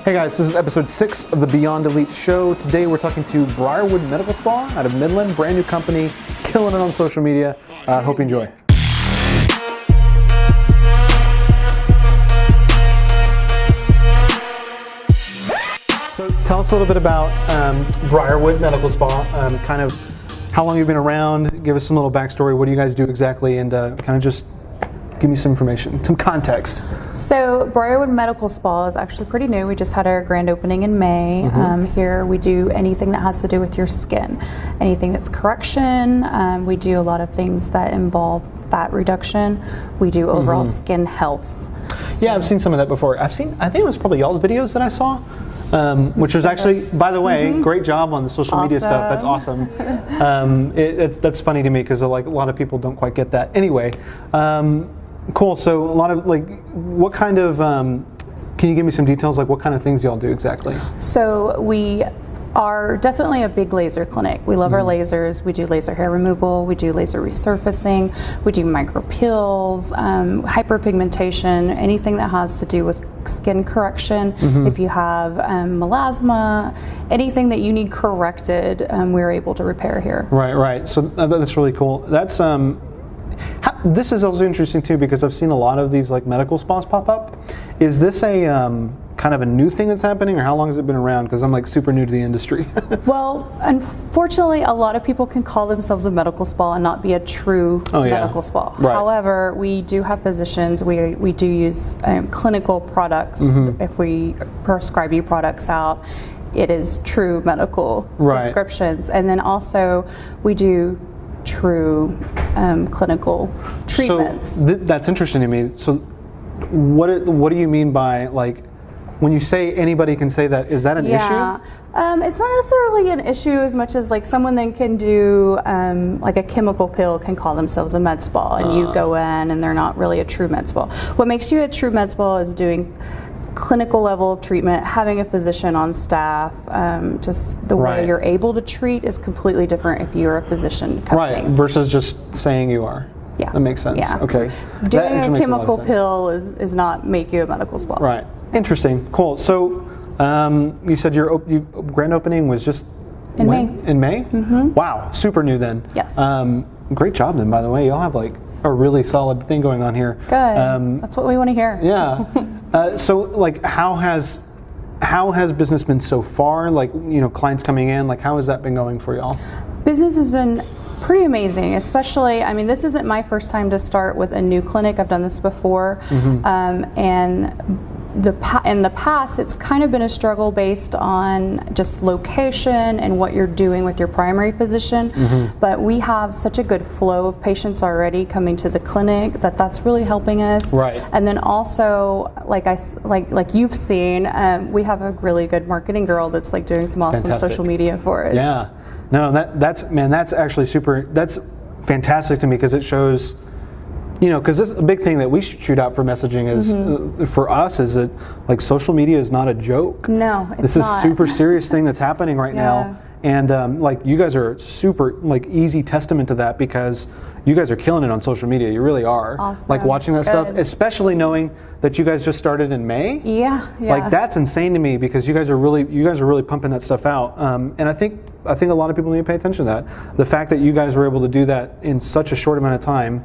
Hey guys, this is episode 6 of the Beyond Elite show. Today we're talking to Briarwood Medical Spa out of Midland, brand new company, killing it on social media. Hope you enjoy. So tell us a little bit about Briarwood Medical Spa, kind of how long you've been around, give us some little backstory, what do you guys do exactly, and kind of just give me some information, some context. So Briarwood Medical Spa is actually pretty new. We just had our grand opening in May. Here we do anything that has to do with your skin, anything that's correction. We do a lot of things that involve fat reduction. We do overall skin health. So, yeah, I've seen some of that before. I think it was probably y'all's videos that I saw, which was actually, by the way, great job on the social media stuff. That's awesome. That's funny to me because like a lot of people don't quite get that. Anyway. Cool. So a lot of what kind of, can you give me some details, like what kind of things y'all do exactly? So we are definitely a big laser clinic. We love our lasers. We do laser hair removal. We do laser resurfacing. We do micro peels, hyperpigmentation, anything that has to do with skin correction. If you have melasma, anything that you need corrected, we're able to repair here. Right. So that's really cool. That's this is also interesting too because I've seen a lot of these like medical spas pop up. Is this a kind of a new thing that's happening, or how long has it been around? Because I'm like super new to the industry. Well, unfortunately, a lot of people can call themselves a medical spa and not be a true medical spa. Right. However, we do have physicians. We do use clinical products. If we prescribe you products out, it is true medical prescriptions, and then also we do true clinical treatments. So that's interesting to me. So what do you mean by, like, when you say anybody can say that, is that an issue? It's not necessarily an issue as much as like someone then can do like a chemical pill can call themselves a med spa, and you go in and they're not really a true med spa. What makes you a true med spa is doing clinical level of treatment, having a physician on staff. Just the way you're able to treat is completely different if you're a physician company. Right, versus just saying you are. Yeah. That makes sense. Yeah. Okay. Doing a chemical pill is not make you a medical spa. Right. Interesting. Cool. So you said your grand opening was just in May. In May? Wow. Super new then. Yes. Great job then, by the way. Y'all have like a really solid thing going on here. Good. That's what we want to hear. Yeah. So like how has business been so far? Like, clients coming in, like how has that been going for y'all? Business has been pretty amazing, especially, I mean, this isn't my first time to start with a new clinic. I've done this before. And in the past, it's kind of been a struggle based on just location and what you're doing with your primary physician. But we have such a good flow of patients already coming to the clinic that's really helping us. Right. And then also, like you've seen, we have a really good marketing girl that's like doing some awesome social media for us. Yeah. No, that's actually that's fantastic to me because it shows. Because this is a big thing that we shoot out for messaging is for us is that like social media is not a joke. No, it's this not. Is a super serious thing that's happening right now, and like you guys are super like easy testament to that because you guys are killing it on social media. You really are. Awesome. Like watching that stuff, especially knowing that you guys just started in May. Yeah. Like that's insane to me because you guys are really pumping that stuff out, and I think a lot of people need to pay attention to that. The fact that you guys were able to do that in such a short amount of time.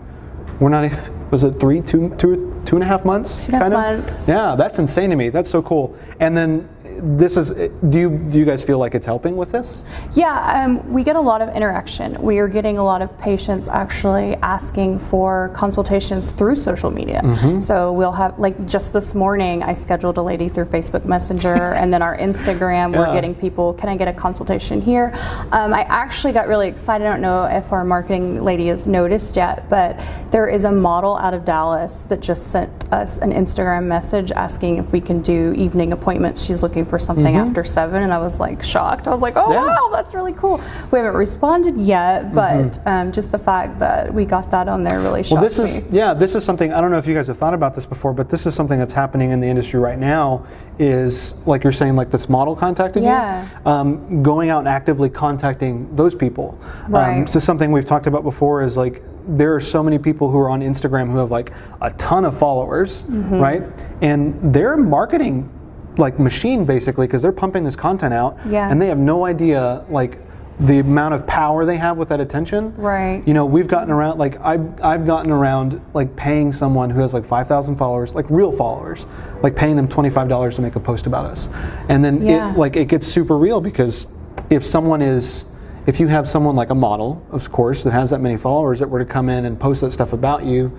We're not. Was it 2 and a half months? 2.5 months. Yeah, that's insane to me. That's so cool. And then this is. Do you guys feel like it's helping with this? Yeah, we get a lot of interaction. We are getting a lot of patients actually asking for consultations through social media. So we'll have, like just this morning, I scheduled a lady through Facebook Messenger, and then our Instagram. We're getting people. Can I get a consultation here? I actually got really excited. I don't know if our marketing lady has noticed yet, but there is a model out of Dallas that just sent us an Instagram message asking if we can do evening appointments. She's looking for something after 7, and I was like shocked. I was like, oh wow, that's really cool. We haven't responded yet, but just the fact that we got that on there really shocked me. This is something, I don't know if you guys have thought about this before, but this is something that's happening in the industry right now is, like you're saying, like this model contacted you, going out and actively contacting those people. This is something we've talked about before is like, there are so many people who are on Instagram who have like a ton of followers, right? And they're marketing like machine basically, because they're pumping this content out, Yeah. and they have no idea like the amount of power they have with that attention. Right. You know, we've gotten around, like I've gotten around like paying someone who has like 5,000 followers, like real followers, like paying them $25 to make a post about us. And then Yeah. it gets super real, because if you have someone like a model, of course, that has that many followers that were to come in and post that stuff about you,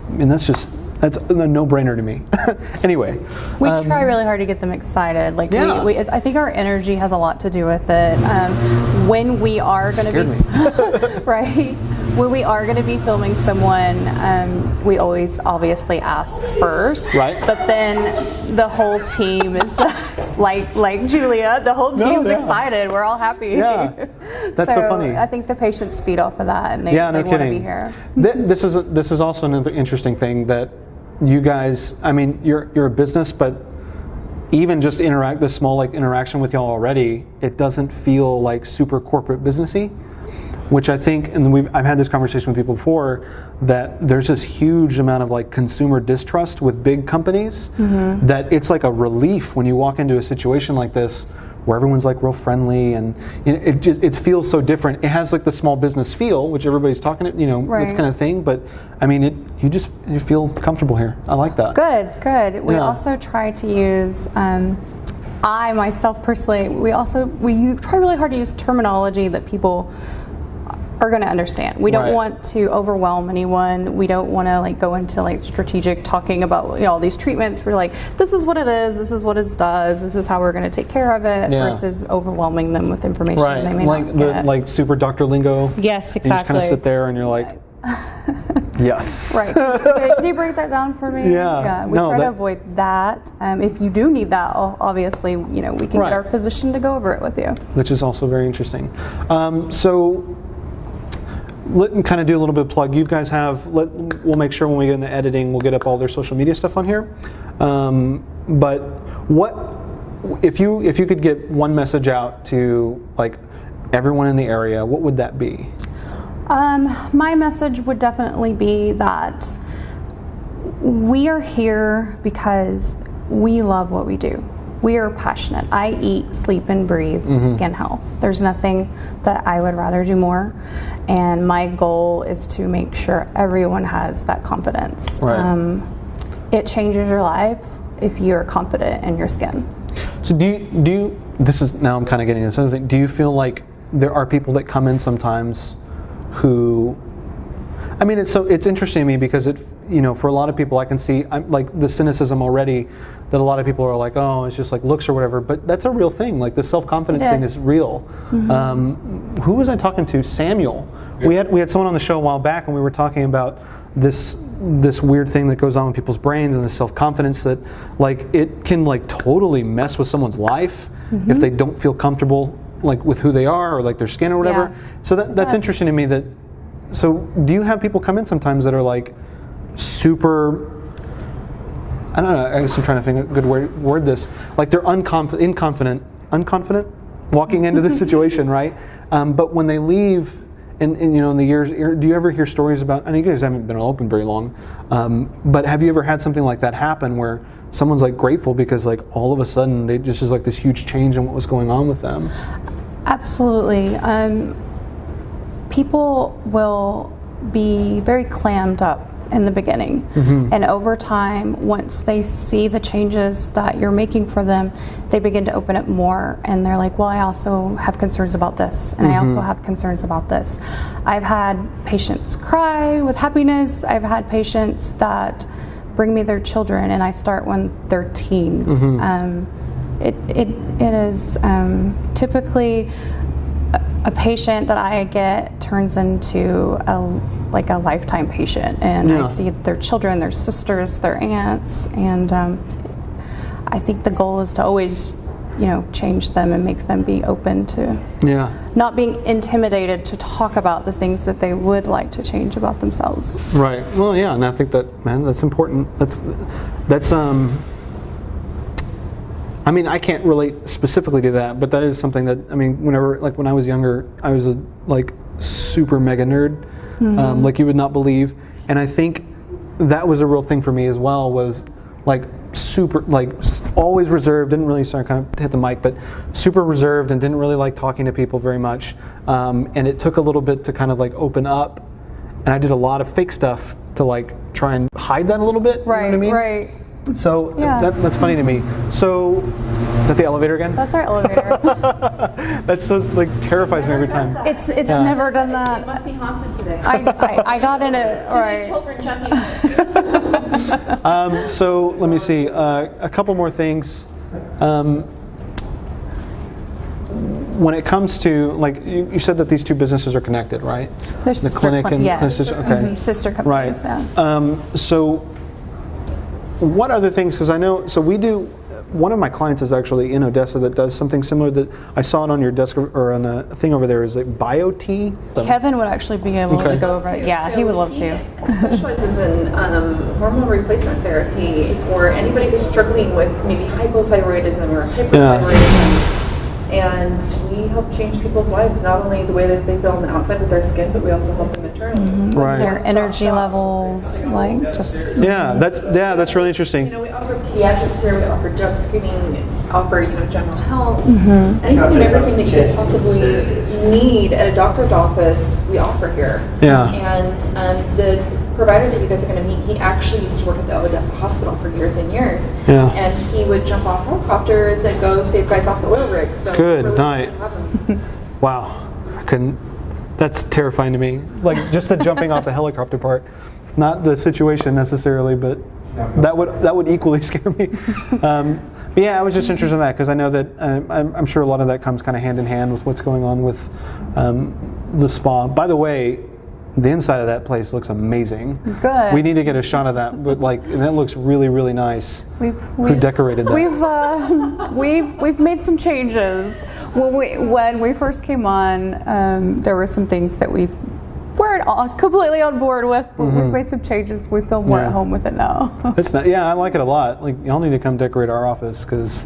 I mean, that's a no-brainer to me. Anyway. We try really hard to get them excited. Like Yeah. I think our energy has a lot to do with it. When we are going to be right, when we are going to be filming someone, we always obviously ask first. Right. But then the whole team is just like Julia. The whole team's excited. We're all happy. Yeah. That's so funny. I think the patients feed off of that, and they no want to kidding. be here. This is also another interesting thing that you guys, I mean, you're a business, but even just this small like interaction with y'all already, it doesn't feel like super corporate businessy, which I think, and I've had this conversation with people before, that there's this huge amount of like consumer distrust with big companies, that it's like a relief when you walk into a situation like this where everyone's like real friendly, and it feels so different. It has like the small business feel, which everybody's talking, this kind of thing. But I mean, you feel comfortable here. I like that. Good. We also try to use. I myself personally, we try really hard to use terminology that people are going to understand. We don't want to overwhelm anyone. We don't want to like go into like strategic talking about all these treatments. We're like, this is what it is. This is what it does. This is how we're going to take care of it. Versus overwhelming them with information they may not get. Like super doctor lingo. Yes, exactly. You just kind of sit there and you're like, yes. Right. Can you break that down for me? Yeah. We try to avoid that. If you do need that, obviously, we can get our physician to go over it with you. Which is also very interesting. So. Let me kind of do a little bit of plug. You guys we'll make sure when we get into editing, we'll get up all their social media stuff on here. But what, if you could get one message out to like everyone in the area, what would that be? My message would definitely be that we are here because we love what we do. We are passionate. I eat, sleep, and breathe skin health. There's nothing that I would rather do more. And my goal is to make sure everyone has that confidence. Right. It changes your life if you're confident in your skin. So do you, now I'm kind of getting into this other thing. Do you feel like there are people that come in sometimes who, I mean, it's interesting to me because for a lot of people I can see like the cynicism already, that a lot of people are like, oh, it's just like looks or whatever, but that's a real thing. Like the self-confidence thing is real. Who was I talking to? Samuel. We had someone on the show a while back, and we were talking about this weird thing that goes on in people's brains, and the self-confidence that like it can like totally mess with someone's life if they don't feel comfortable like with who they are or like their skin or whatever. So that's interesting to me. So do you have people come in sometimes that are like super, I don't know, I guess I'm trying to think of a good word this, like they're unconfident walking into this situation, right? But when they leave, and in the years, do you ever hear stories about, I know you guys haven't been open very long, but have you ever had something like that happen where someone's like grateful because like all of a sudden they just is like this huge change in what was going on with them? Absolutely. People will be very clammed up in the beginning, and over time, once they see the changes that you're making for them, they begin to open up more, and they're like, well, I also have concerns about this, and I also have concerns about this. I've had patients cry with happiness. I've had patients that bring me their children, and I start when they're teens. It is typically a patient that I get turns into a lifetime patient, and I see their children, their sisters, their aunts, and I think the goal is to always, change them and make them be open to not being intimidated to talk about the things that they would like to change about themselves. Right. Well, yeah, and I think that's important. That's I mean, I can't relate specifically to that, but that is something that, I mean, when I was younger, I was a super mega nerd, like you would not believe. And I think that was a real thing for me as well, was like super, like always reserved, didn't really start kind of hit the mic, but super reserved and didn't really like talking to people very much. And it took a little bit to kind of like open up. And I did a lot of fake stuff to like try and hide that a little bit. Right, you know what I mean? right. So that's funny to me. So is that the elevator again? That's our elevator. That's so like terrifies me every time. It's never done that. It must be haunted today. I got in it. Right. Children jumping in it. So let me see. A couple more things. When it comes to, like, you said that these two businesses are connected, right? They're the sister clinic and yes. sister companies, right. Yeah. So what other things, because I know, so we do, one of my clients is actually in Odessa that does something similar that I saw it on your desk or on a thing over there. Is it BioT? Kevin would actually be able to go over it. Yeah, he would love to. He specializes in hormone replacement therapy for anybody who's struggling with maybe hypothyroidism or hyperthyroidism. And we help change people's lives, not only the way that they feel on the outside with their skin, but we also help them internally. Mm-hmm. Right. Their energy levels, like just. Yeah, that's really interesting. You know, we offer pediatrics here, we offer drug screening, offer general health, anything and everything that you could possibly need at a doctor's office, we offer here. Yeah. And the provider that you guys are going to meet, he actually used to work at the Odessa Hospital for years and years. Yeah. And he would jump off helicopters and go save guys off the oil rigs. So Good really night. Wow, I couldn't. That's terrifying to me. Like just the jumping off the helicopter part, not the situation necessarily, but that would equally scare me. But yeah, I was just interested in that because I know that I'm sure a lot of that comes kind of hand in hand with what's going on with the spa. By the way, the inside of that place looks amazing. Good. We need to get a shot of that, but like, and that looks really, really nice. Who decorated that? We've made some changes. When we first came on, there were some things that we weren't completely on board with, but we've made some changes. We feel more at home with it now. It's not. Yeah, I like it a lot. Like, y'all need to come decorate our office because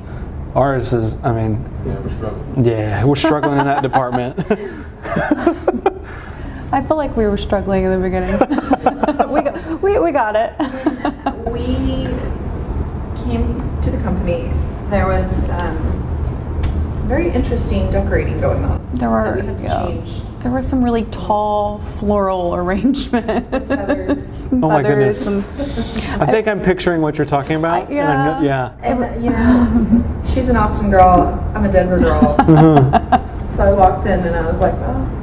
ours is. I mean. Yeah, we're struggling. Yeah, we're struggling in that department. I feel like we were struggling in the beginning. we got it. When we came to the company, there was some very interesting decorating going on. There were, that we had to change. There were some really tall floral arrangements. Feathers. Oh my goodness. And I think I'm picturing what you're talking about. Yeah. Yeah. And, you know, she's an Austin girl, I'm a Denver girl. So I walked in and I was like, oh,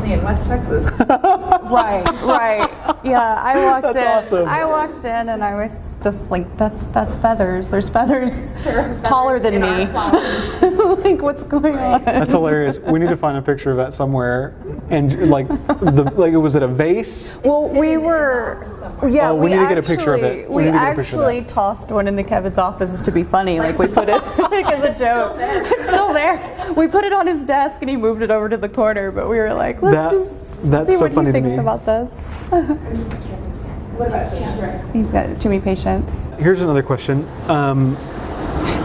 in West Texas. Right. Yeah, I walked That's in. awesome. I walked in and I was just like, that's feathers. There's feathers taller than me. Like, what's going on? That's hilarious. We need to find a picture of that somewhere. And like, was it a vase? Well, we were. Yeah, Oh, we need to get a picture of it. We need to get a picture of actually tossed one into Kevin's office to be funny. Like, we put it like as a joke. It's still there. We put it on his desk and he moved it over to the corner. But we were like, let's that's see so what funny he to thinks me. about this. What about Kendra? He's got too many patients. Here's another question.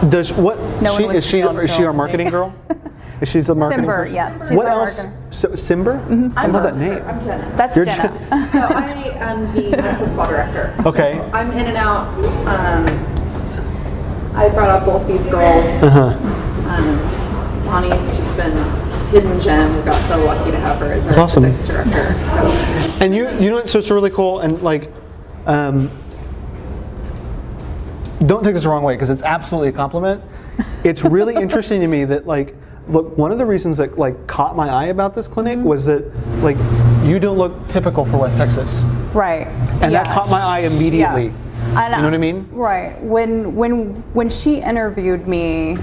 Does what? No one wants to be on Is she film our with me. marketing girl? Is she the marketing? Simber, person? yes. She's What our else? marketing. So, Simber? I love that name. I'm Jenna. That's You're Jenna. So I am the medical spa director. So Okay. I'm in and out. I brought up both these girls. Bonnie's just been a hidden gem. We got so lucky to have her as our awesome. aesthetics director. So And you know, so it's really cool. And like, don't take this the wrong way because it's absolutely a compliment. It's really interesting to me that like, look, one of the reasons that like caught my eye about this clinic was that like you don't look typical for West Texas. Right. And that caught my eye immediately. Yeah. You know what I mean? Right. When she interviewed me,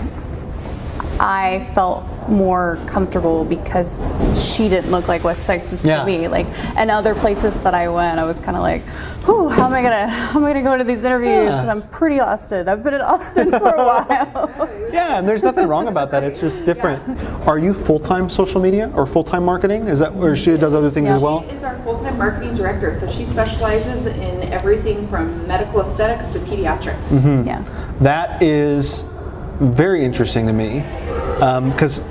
I felt more comfortable because she didn't look like West Texas to me. Like, and other places that I went, I was kind of like, "Whew, how am I gonna go to these interviews?" Because I'm pretty Austin. I've been in Austin for a while. Yeah, and there's nothing wrong about that. It's just different. Are you full-time social media or full-time marketing? Is that, or she does other things as well? she is our full-time marketing director. So she specializes in everything from medical aesthetics to pediatrics. Yeah. That is very interesting to me because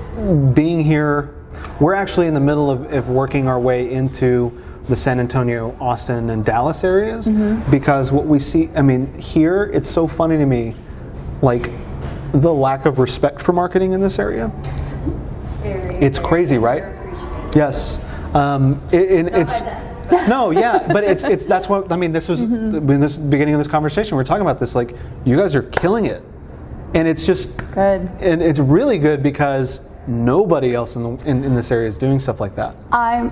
being here, we're actually in the middle of working our way into the San Antonio, Austin, and Dallas areas because what we see, I mean, here, it's so funny to me. like the lack of respect for marketing in this area. It's crazy, right? Yes. It's no, yeah, but it's that's what I mean. This was in this beginning of this conversation. We're talking about this. Like, you guys are killing it, and it's just good. And it's really good because nobody else in this area is doing stuff like that.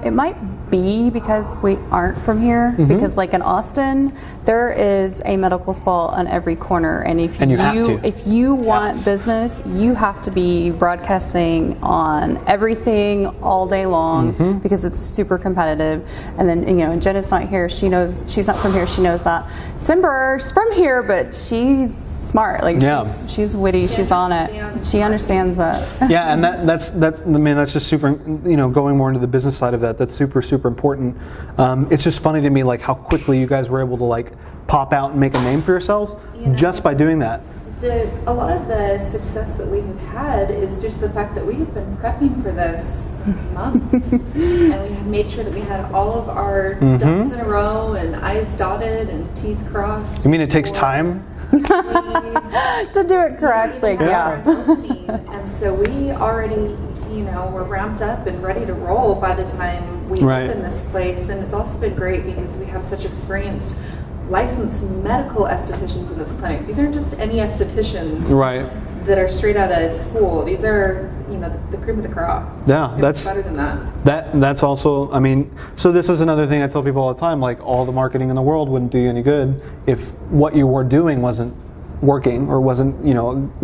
It might be because we aren't from here. Because like in Austin, there is a medical spa on every corner, and if you want business, you have to be broadcasting on everything all day long because it's super competitive. And then Jenna's not here. She knows she's not from here. She knows that. Simber's from here, but she's smart. Like she's witty. She's on it. She understands that. Yeah, and that's just super. Going more into the business side of that, that's super important. It's just funny to me, like, how quickly you guys were able to like pop out and make a name for yourselves just by doing that. A lot of the success that we have had is due to the fact that we have been prepping for this months, and we have made sure that we had all of our ducks in a row and I's dotted and T's crossed. You mean it takes time to do it correctly? Yeah. And so we already, we're ramped up and ready to roll by the time we open this place. And it's also been great because we have such experienced licensed medical estheticians in this clinic. These aren't just any estheticians that are straight out of school. These are, the cream of the crop. Yeah, that's better than that. That's also, so this is another thing I tell people all the time, like, all the marketing in the world wouldn't do you any good if what you were doing wasn't working or wasn't,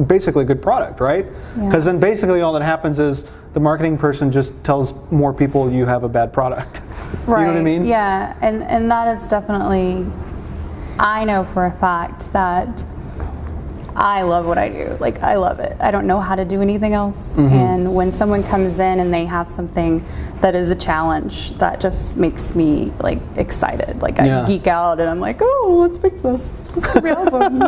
basically a good product, right? Because then basically all that happens is the marketing person just tells more people you have a bad product. Right. You know what I mean? Yeah, and that is definitely, I know for a fact that I love what I do. Like, I love it. I don't know how to do anything else. And when someone comes in and they have something that is a challenge, that just makes me like excited. Like, I geek out and I'm like, oh, let's fix this. This is gonna be awesome.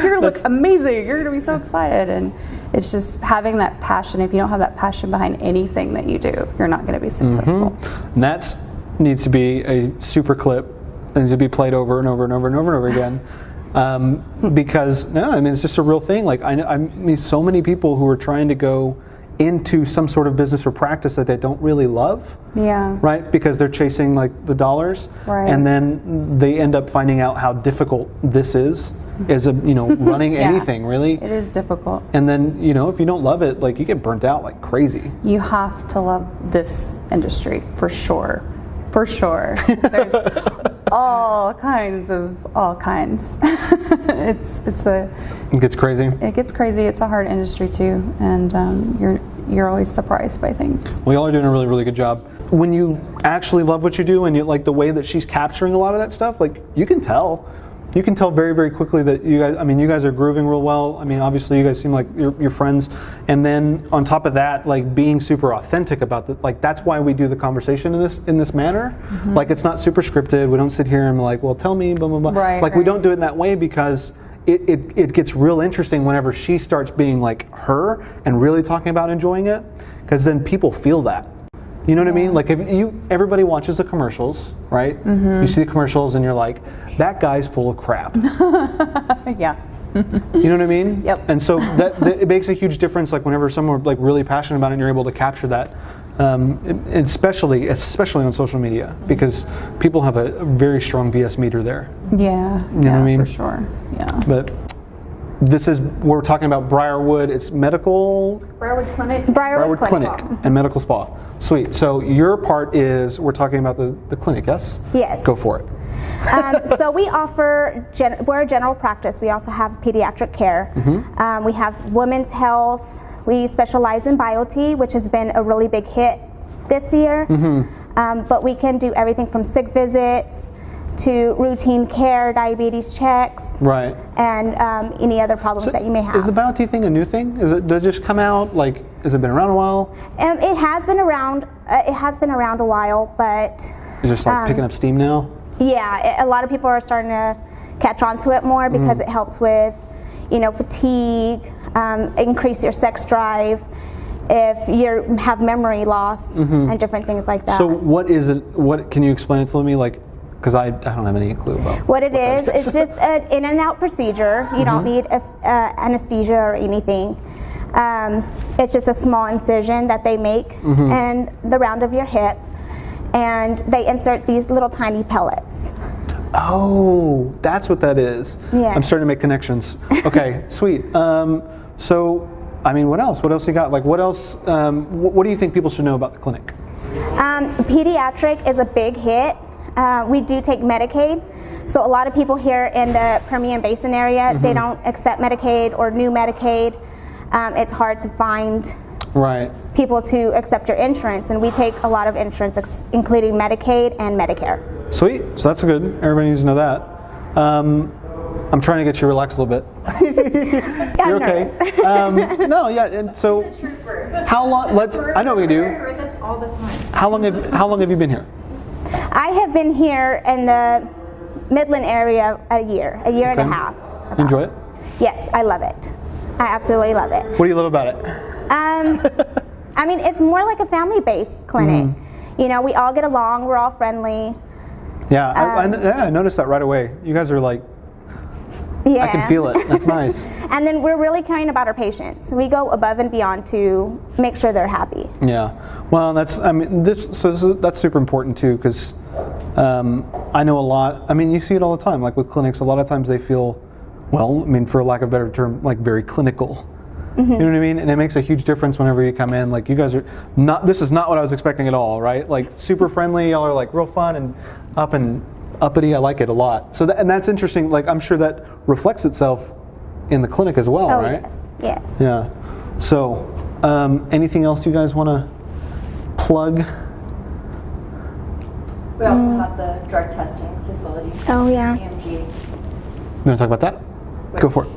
You're gonna look amazing. You're gonna be so excited. And it's just having that passion. If you don't have that passion behind anything that you do, you're not gonna be successful. And that needs to be a super clip. It needs to be played over and over and over and over and over again. Because it's just a real thing. Like, I meet so many people who are trying to go into some sort of business or practice that they don't really love. Yeah. Right? Because they're chasing like the dollars. Right. And then they end up finding out how difficult this is running anything, really. It is difficult. And then, if you don't love it, like, you get burnt out like crazy. You have to love this industry for sure. For sure. There's all kinds. It gets crazy. It gets crazy. It's a hard industry too, and you're always surprised by things. We all are doing a really, really good job. When you actually love what you do, and you like the way that she's capturing a lot of that stuff, like, you can tell. You can tell very, very quickly that you guys are grooving real well. Obviously you guys seem like you're friends. And then on top of that, like, being super authentic about it. Like, that's why we do the conversation in this manner. Like, it's not super scripted. We don't sit here and be like, well, tell me, blah, blah, blah. Right. We don't do it in that way because it gets real interesting whenever she starts being like her and really talking about enjoying it. Because then people feel that. You know what I mean? Like, everybody watches the commercials, right? You see the commercials and you're like, that guy's full of crap. Yeah. You know what I mean? Yep. And so that it makes a huge difference. Like, whenever someone like really passionate about it, and you're able to capture that, especially on social media, because people have a very strong BS meter there. Yeah. You know what I mean? For sure. Yeah. But we're talking about Briarwood. It's medical. Briarwood Clinic. Briarwood Clinic and Medical Spa. Sweet. So your part is, we're talking about the clinic, yes? Yes. Go for it. So we offer, we're a general practice. We also have pediatric care. We have women's health. We specialize in BioT, which has been a really big hit this year. But we can do everything from sick visits to routine care, diabetes checks, right, and any other problems that you may have. Is the BioT thing a new thing? Did it just come out? Like, has it been around a while? It has been around. It has been around a while, but it's just like picking up steam now. Yeah, a lot of people are starting to catch on to it more because it helps with, fatigue, increase your sex drive, if you have memory loss and different things like that. So what is it? What can you explain it to me? Like, Because I don't have any clue about What it is, it's just an in and out procedure. You don't need anesthesia or anything. It's just a small incision that they make in the round of your hip, and they insert these little tiny pellets. Oh, that's what that is. Yes. I'm starting to make connections. Okay, sweet. So, I mean, what else? What else you got? Like, what else? What do you think people should know about the clinic? Pediatric is a big hit. We do take Medicaid. So a lot of people here in the Permian Basin area, they don't accept Medicaid or new Medicaid. It's hard to find people to accept your insurance, and we take a lot of insurance, including Medicaid and Medicare. Sweet. So that's good. Everybody needs to know that. I'm trying to get you relaxed a little bit. You're okay. No, yeah. And so, how long? I know what we do. I heard this all the time. How long have you been here? I have been here in the Midland area a year and a half. You enjoy it? Yes, I love it. I absolutely love it. What do you love about it? I mean, it's more like a family-based clinic. You know, we all get along. We're all friendly. Yeah, I noticed that right away. You guys are like, I can feel it. That's nice. And then we're really caring about our patients. We go above and beyond to make sure they're happy. Yeah. Well, that's super important too, because I know a lot. I mean, you see it all the time. Like with clinics, a lot of times they feel, well, I mean, for lack of a better term, like very clinical. You know what I mean? And it makes a huge difference whenever you come in. Like you guys are not. This is not what I was expecting at all, right? Like super friendly. Y'all are like real fun and uppity. I like it a lot. So and that's interesting. Like I'm sure that reflects itself in the clinic as well, right? Yes. Yeah. So, anything else you guys want to plug? We also have the drug testing facility. Oh yeah. AMG. You want to talk about that? Go for it.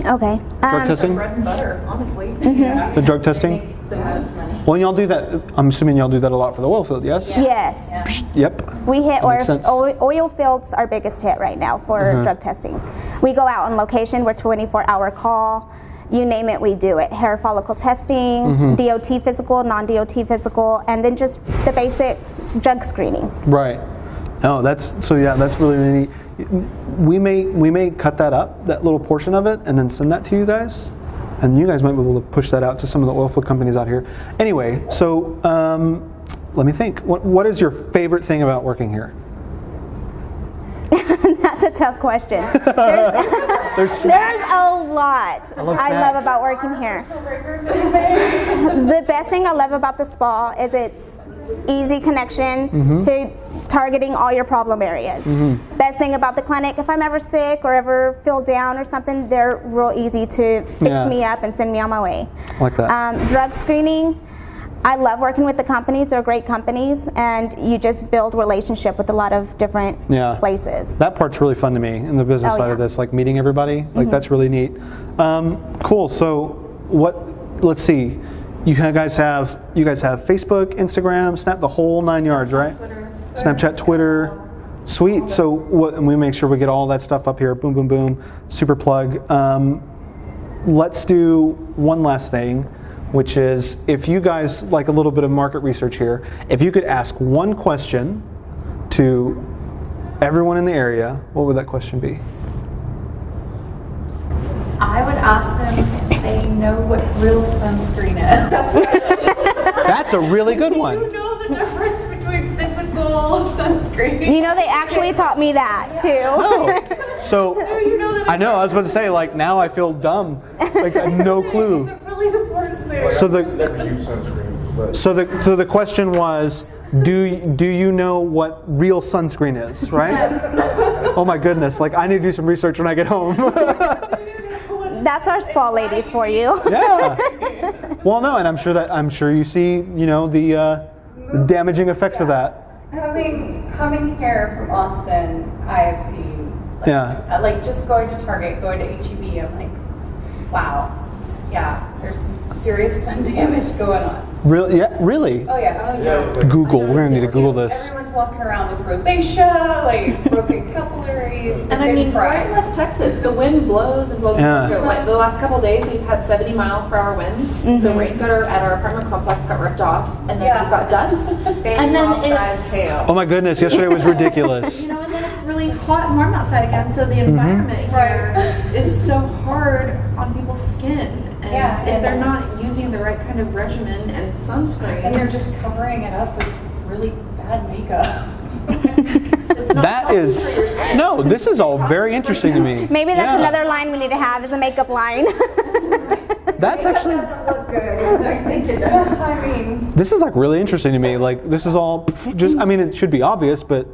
Okay. Drug testing? Bread and butter, honestly. The drug testing? The most money. Well, y'all do that. I'm assuming y'all do that a lot for the oil field, yes? Yes. Yep. We hit That makes sense. oil fields our biggest hit right now for drug testing. We go out on location. We're 24-hour call. You name it, we do it. Hair follicle testing, DOT physical, non-DOT physical, and then just the basic drug screening. Right. No, that's really neat. We may cut that up, that little portion of it, and then send that to you guys, and you guys might be able to push that out to some of the oil field companies out here. Anyway, so let me think. What is your favorite thing about working here? That's a tough question. There's a lot I love about working here. The best thing I love about the spa is its easy connection to targeting all your problem areas. Best thing about the clinic, if I'm ever sick or ever feel down or something, they're real easy to fix me up and send me on my way. Like that. Drug screening, I love working with the companies. They're great companies, and you just build relationship with a lot of different places. That part's really fun to me in the business side of this, like meeting everybody. Like that's really neat. Cool. So let's see. You guys have Facebook, Instagram, Snap, the whole 9 yards, right? Twitter. Snapchat, Twitter. Sweet. So and we make sure we get all that stuff up here. Boom, boom, boom. Super plug. Let's do one last thing, which is if you guys like a little bit of market research here, if you could ask one question to everyone in the area, what would that question be? I would ask them if they know what real sunscreen is. That's a really good one. Do you know the difference between physical sunscreen? You know, they actually taught me that too. Oh, so Do you know that? I know. I was about to say, like, now I feel dumb. Like I have no clue. It's a really important thing. So Never use sunscreen, but so the question was, do you know what real sunscreen is, right? Yes. Oh my goodness! Like I need to do some research when I get home. That's our spa ladies for you. Yeah. Well, no, and I'm sure you see, the damaging effects of that. Coming here from Austin, I have seen, like just going to Target, going to H-E-B, I'm like, wow. yeah, there's some serious sun damage going on. Really? Yeah, really? Oh yeah. Google. We're gonna need to Google this. Everyone's walking around with rosacea, like broken capillaries. And I mean, we're in West Texas. The wind blows and blows. Yeah. And blows. Like the last couple of days, we've had 70-mile-per-hour winds. The rain gutter at our apartment complex got ripped off, and then we've got dust. And then it's hail. Oh my goodness! Yesterday was ridiculous. and then it's really hot and warm outside again. So the environment here is so hard on people's skin. And if they're not using the right kind of regimen and sunscreen, And you're just covering it up with really bad makeup. That is no. This is all very interesting to me. Maybe that's another line we need to have is a makeup line. That's actually. Look good. I mean, This is like really interesting to me. Like this is all just. I mean, it should be obvious, but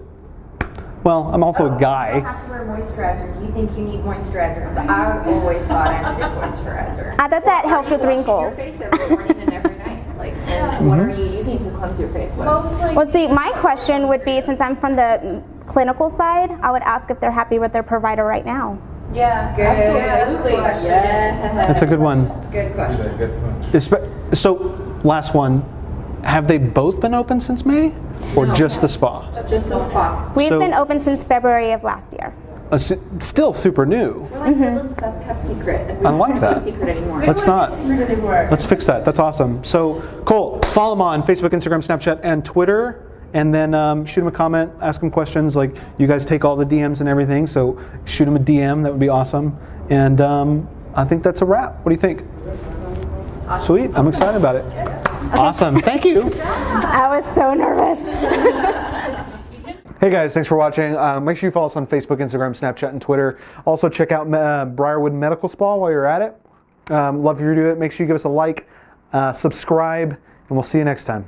well, I'm also a You don't guy. have to wear moisturizer. Do you think you need moisturizer? Because I always thought I needed moisturizer. I thought that helped with wrinkles. Your face every morning and every night. Like, and what are you using to cleanse your face with? Well, see, my question would be, since I'm from the clinical side, I would ask if they're happy with their provider right now. yeah, Good. absolutely. Yeah. That's a good one. Good question. Good punch. So, last one. Have they both been open since May, or just the spa? Just the spa. We've So- been open since February of last year. Still super new. We're like Midland's best kept secret. And we I don't like have that. a secret anymore. Let's not. Anymore. Let's fix that. That's awesome. So, Cole, follow them on Facebook, Instagram, Snapchat, and Twitter. And then shoot them a comment, ask them questions. Like, you guys take all the DMs and everything, so shoot them a DM. That would be awesome. And I think that's a wrap. What do you think? Sweet. I'm excited about it. Awesome. Thank you. I was so nervous. Hey guys, thanks for watching. Make sure you follow us on Facebook, Instagram, Snapchat, and Twitter. Also check out Briarwood Medical Spa while you're at it. Love for you to do it. Make sure you give us a like, subscribe, and we'll see you next time.